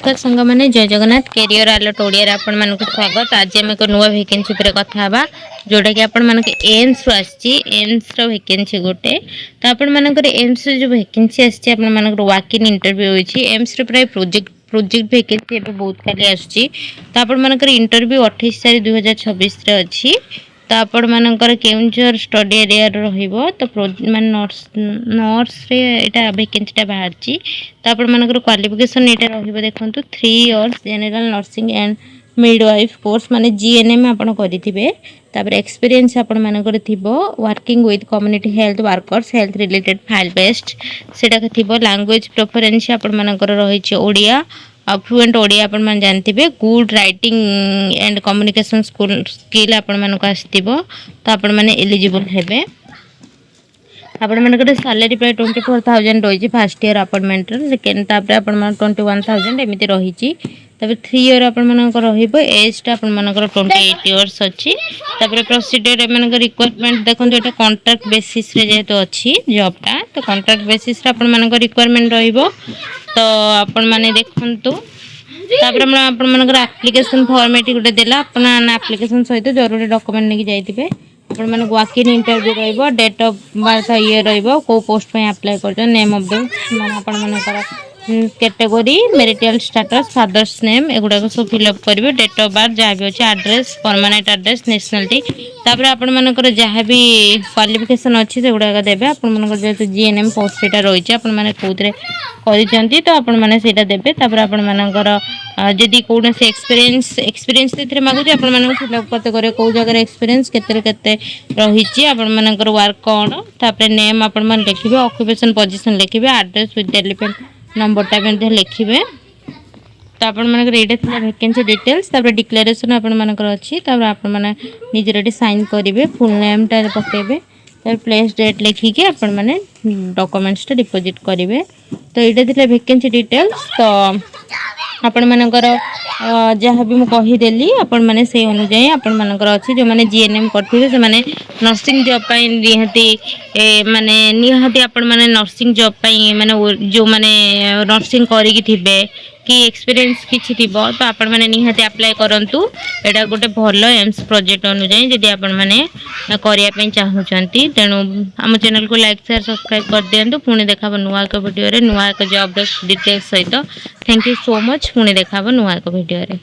नमस्कार सांग मैंने जय जगन्नाथ कैरियर अलर्ट ओडिया आपण मानक स्वागत। आज आम एक नुआ वैकेंसी पर कथा जोटा कि आपण मानक एम्स रु आसी एम्स रो वैकेंसी गोटे तो आपण मानक एम्स जो वैकेंसी आसी आपण मानक वॉक इन इंटरव्यू होची एम्स रे प्राय प्रोजेक्ट वैकेंसी एबे बहुत खाली आसी तो आपण मानक इंटरव्यू 28/4/2026 रे अछि तो आपण मानकर केउंझर स्टडी एरिया रहिबो तो मान नर्स रे एटा वैकेंसी बाहर तो आपण मानकर क्वालिफिकेशन एटा रहिबो देखंतु 3 years general nursing and midwife course माने जीएनएम आपण करिथिबे तापर एक्सपीरियंस आपण मानकर थिबो working with community health workers health related field based सेटा के थिबो लैंग्वेज प्रेफरेंस आपण मानकर रहिछि ओडिया फ्लुएंट ओडिया आपण मान जानथिबे good writing and communication skill आपण मानक आस्थिबो तो आपण माने एलिजिबल हेबे आपण मानकर सैलरी प्राय 24,000 रही फर्स्ट ईयर अपॉइंटमेंट सेकेंड तापर आपण मान 21,000 एमिति रही तापर 3 ईयर आपण मानकर रहिबो एज टा आपण मानकर 28 इयर्स अछि तापर प्रोसीजर मानकर रिक्वायरमेंट देखन एटा कॉन्ट्रैक्ट बेसिस रे जेतो अछि जॉब टा तो कॉन्ट्रैक्ट बेसिस रे आपण मानकर रिक्वायरमेंट रहिबो तो आपण माने देखंतु तापर आपण मानकर एप्लीकेशन फॉर्मेट गोटे देला आपण एप्लीकेशन सहित जरूरी डॉक्यूमेंट नेकी जाइतिबे आपण माने वॉक इन इंटरव्यू रहइबो डेट ऑफ बर्थ ईयर रहइबो को पोस्ट पे अप्लाई करजो नेम ऑफ द माने आपण मानकर category marital status father's name एगुडा को सब फिल अप करिवे डेट ऑफ बर्थ जहाँ भी अच्छे एड्रेस परमानेंट एड्रेस नेशनलिटी तापर आपण मानकर जहाँ भी क्वालिफिकेशन अच्छी से गुडा देबे आपण मानकर जेतु जीएनएम पोस्ट सेटा रही छै आपण माने कोथरे करिसंती तो आपण माने सेटा देबे तापर आपण मानकर जदि कोन से एक्सपीरियंस तेरे मागु जे आपण मानकर फिल अप करते करे को जगह एक्सपीरियंस केते रही छै आपण मानकर वर्क कोन तापर नेम आपण मान लिखिबे ऑक्युपेशन पोजीशन लिखिबे एड्रेस विथ टेलीफोन नंबर टा भी लिखिबे तो आपण मानकर एटा थिला वैकेंसी डिटेल्स तापर डिक्लेरेशन आपण मानकर अछि तापर आपण माने निजे रेडी साइन करिवे फुल नेम टा पकेबे तापर प्लेस डेट लिखि के आपण माने डॉक्यूमेंट्स टा डिपॉजिट करिवे तो एटा थिला वैकेंसी डिटेल्स तो आपण मानकर जहाँ भी मुझे कहीदेली आपण माने से अनुजाई आपण मानकर अछि जो माने जीएनएम करथिबे से माने नर्सिंग जॉब पई निहाती आपण माने नर्सिंग जॉब पई माने जो माने नर्सिंग करी कि थिबे कि एक्सपीरियंस किछि थिबो तो आपण माने निहाती अप्लाई करंतु एटा गोटे भलो एम्स प्रोजेक्ट अनुजाई जदि आपण माने करिया पई चाहुचंती तेनु हम चैनल को लाइक शेयर सब्सक्राइब कर दियंतु पुणी देखाबो नुवा एक वीडियो रे नुवा एक जॉब डिटेल्स सहित थैंक यू सो मच पुणी देखाबो नुवा एक वीडियो रे।